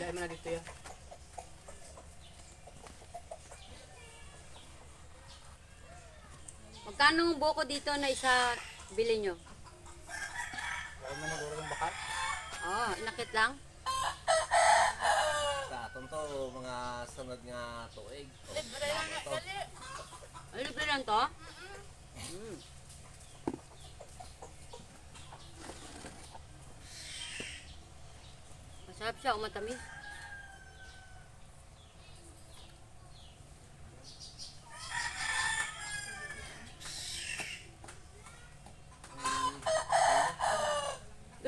Kaya mo na dito yan. Magkano ang buko dito na isa bili nyo? Kaya mo na duro ng bakat. Oh, inakit lang? Sa aton to, mga sunod nga tuig. Libre lang na dali. Ay, libre lang to? Mm. Masarap siya, matamis.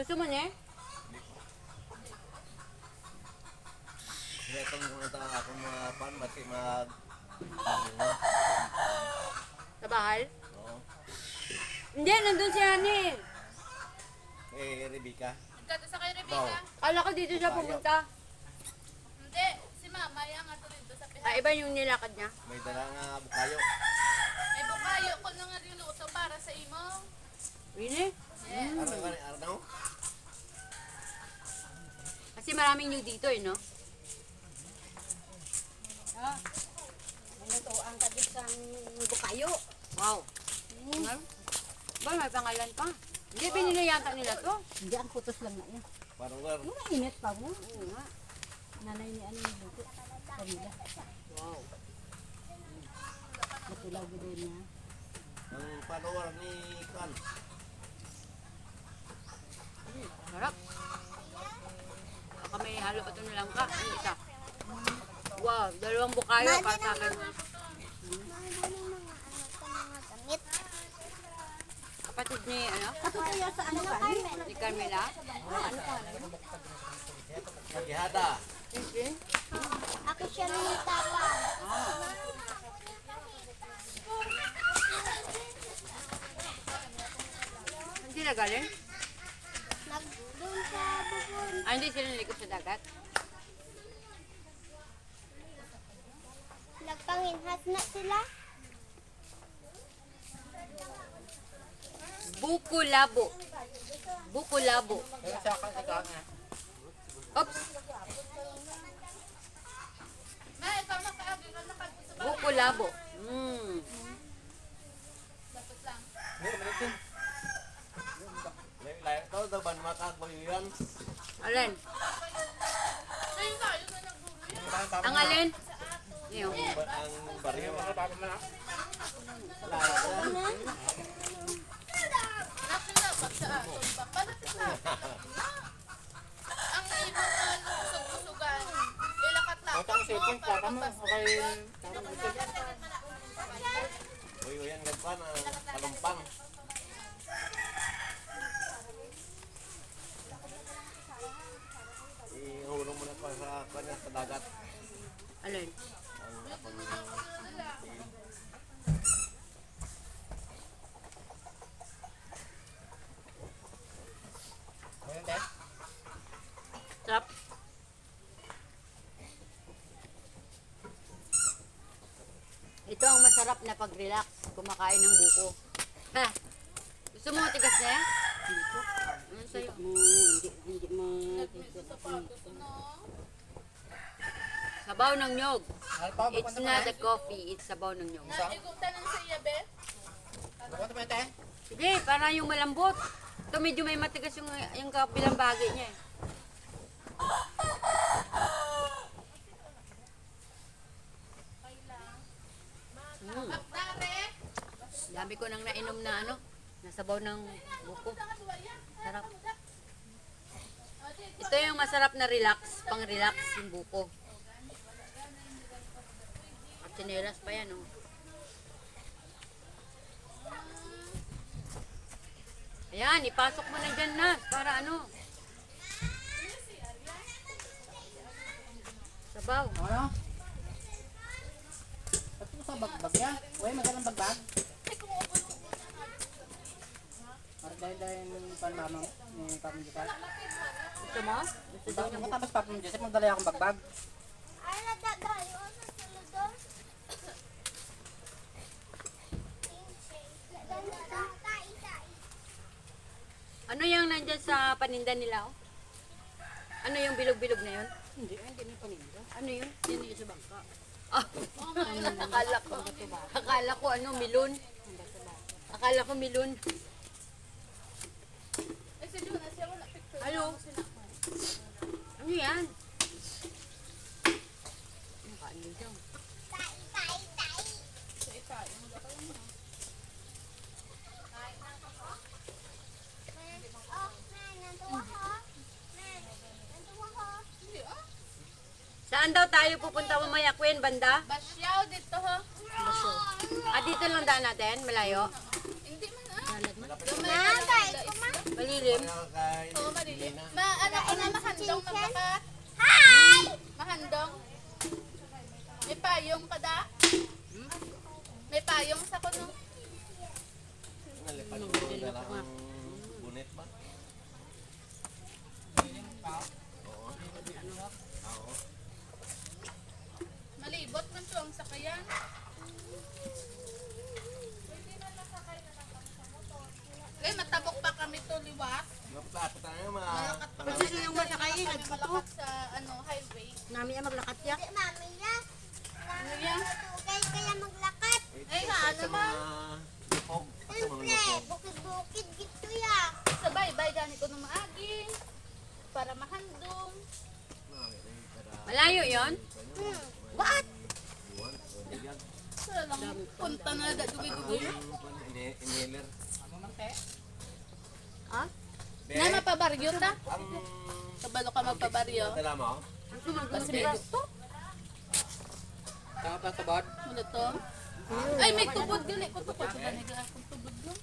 Gusto mo niya? Hindi itong akong mga pan, bati Sa bahay? Oo. Hindi, nandun si Hani. Rebecca. Ikaw sa kay Rebecca. Kala ko dito siya pumunta. Hindi, si Mama yang ato dito sa piha. Ah, iba yung nilakad niya. May dala nga bukayo. May bukayo ko na nga niluto para sa imo. Really? Yes. Araw? Kasi maraming new dito eh, no? Ah, ano ang kabit sa bukayo. Wow. Ba, may pangalan pa. Hindi, binili yata nila to. Hindi, ang kutos lang na yan. Parang war. Yung mainit pa mo. Oo nga. Nanay ni ano yung buko. Kanila. Wow. Matulaw gano'n niya. Ang panawar ni Kan. Sarap. Baka may halo pa ito nilang ka. Ano isa? Wow, dalawang bukayo para sa akin. Kapatid ni, ano? Kaya sa ano ka? Ni Carmela? Magihada. Hindi. Ako siya ng tapang. Ah. Saan sila galing? Nagdoon sa bubon. Ah, hindi sila nalikot sa dagat? Nagpanginhas na sila. Buko labo. Buko labo. Kaya siya ka niya. Oops. May ikaw nakaagi ka nakadito sa Buko labo. Mm. dapat lang. Hindi, malitin. Lain tao daw ban makagbayan. Alin? Ayun tayo na nagburo yan. Ang alin? Yung. Ang baryo. Mga baba mo na. Nakilapat sa aton pa. Palapit na. Ang imo nga kusog-kusugan. Ilakat lang. Matang sipon, tama mo. Okay. Tama mo. Uy, yan gagpan ang kalumpang. Ihulong mo na pa sa kanya sa dagat. Alin? Ang akong Ayun, te. Sarap. Ito ang masarap na pag-relax. Kumakain ng buko. Ha? Gusto mo matigas na yan? Hindi po. Ano sa'yo? Hindi mo. Nagmiso sapatos, no? Sabaw ng nyog. Ano pa? It's not a coffee, it's sabaw ng nyog. Naigutan ng siya, be? Bukunta pa yun, te. Sige, para yung malambot. Ito medyo may matigas yung kabilang bagay niya eh. Dare! Dami ko nang nainom na ano, nasabaw ng buko. Sarap. Ito yung masarap na relax, pang relax yung buko. At sinelas pa yan oh. Ayan, ipasok mo na dyan na, para ano. Sabaw. Ano? Ba't mo sa bagbag yan? Uy, magalang bagbag. Dahil panmama ni Papa Joseph. Gusto mo? Gusto daw Sabi niya mo buko. tapos Papa Joseph, magdala akong bagbag. Ay, nadadayo sa saludon. Ano yung nandyan sa paninda nila oh? Ano yung bilog-bilog na yun? Hindi, hindi na paninda. Ano yun? Yan yung sa bangka. Ah, akala ko ano, milon. Akala ko milon. Eh, si Jonas, siya wala picture. Hello? Ano yan? Ano ka, ano dyan? Sa ikain. Hindi ah. Saan daw tayo pupunta mamaya, Queen? Banda? Basyaw dito ha. Ah, dito lang daan natin? Malayo? Hindi man ah. Malilim? Oo, malili. Ano ko na mahandong magbakat? Mahandong. May payong ka da? May payong sa kuno. Nalipan ko dala ang bunit ba? Oo. Oo. Malibot man to ang sakayan. Eh, matabok pa kami to liwat. Maplato tayo Malakat pa Pag gusto yung masakayin, nagputo. malakat sa highway. Nami ang maglakat ya. Mami ya, Ano yan? kaya maglakat. Eh, nga, ano ba? Lupog. Kasi mga Siyempre, lupog. bukid-bukid gitu ya. Sabay-bay gani ko ng maaging. Para mahandong. Malayo yon? What? Sala lang. Punta na da dugi-dugi. Inhaler. Ah? Na mapabaryo ta? Ang Kabalo ka magpabaryo. dala mo? Kasi may gusto. Tama pa sa bod. Ano to? Ay, may tubod gali ko to. Kung gani ka akong tubod no?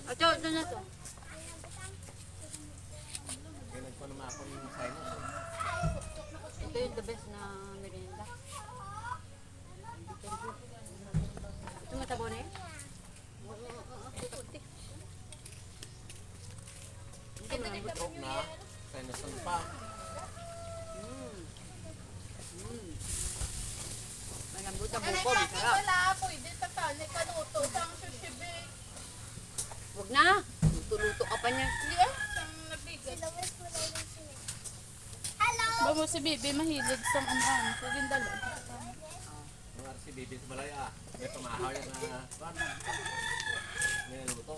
Ito, ito na to. Kaya nagpo naman ako ng sinus. Ito yung the best na merienda. Ito matabo na eh? Hindi malambot. Lupog na. Sinusan pa. Malambot ang Ay, buko. bakit Masarap. wala? Pwede tatali ka nuto. Sang sushibi. Huwag na. Luto-luto ka pa niya. Hindi ah. Sang nagbigat. Hello. Bamo si Bibi mahilig sa ano. Sige, dalo. Mga si Bibi sa balaya. May pamahaw yan na. May luto.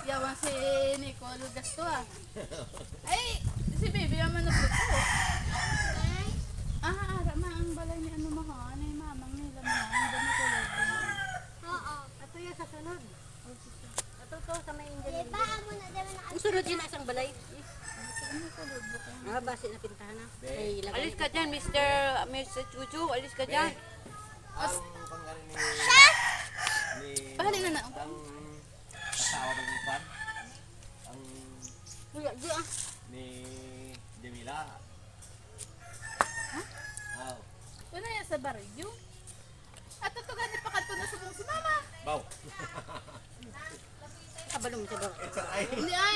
Yawan si Nicole Gasto ah. Ay, si Bibi ang managluto. Rama ang balay ni ano maha. Ano yung mamang nila maha. Ang dami ko lang. Oo. Ito yung sa sunod. Ito to sa may Indian. Diba, amo na diba na Ang sunod yun isang balay. Ah, basi na pintahan na. Ay, ilagay. Alis ka dyan, Mr. Chuchu. Alis ka dyan. Ang panggaling ni... Pahali na na. Ang asawa ng Ipan. Ang Wala, di ah. ni Jamila. Ha? Oh. Ano yan sa baryo? At ito gani pa kanto na subong si Mama. Baw. Kabalong sa baro. It's an Hindi ay.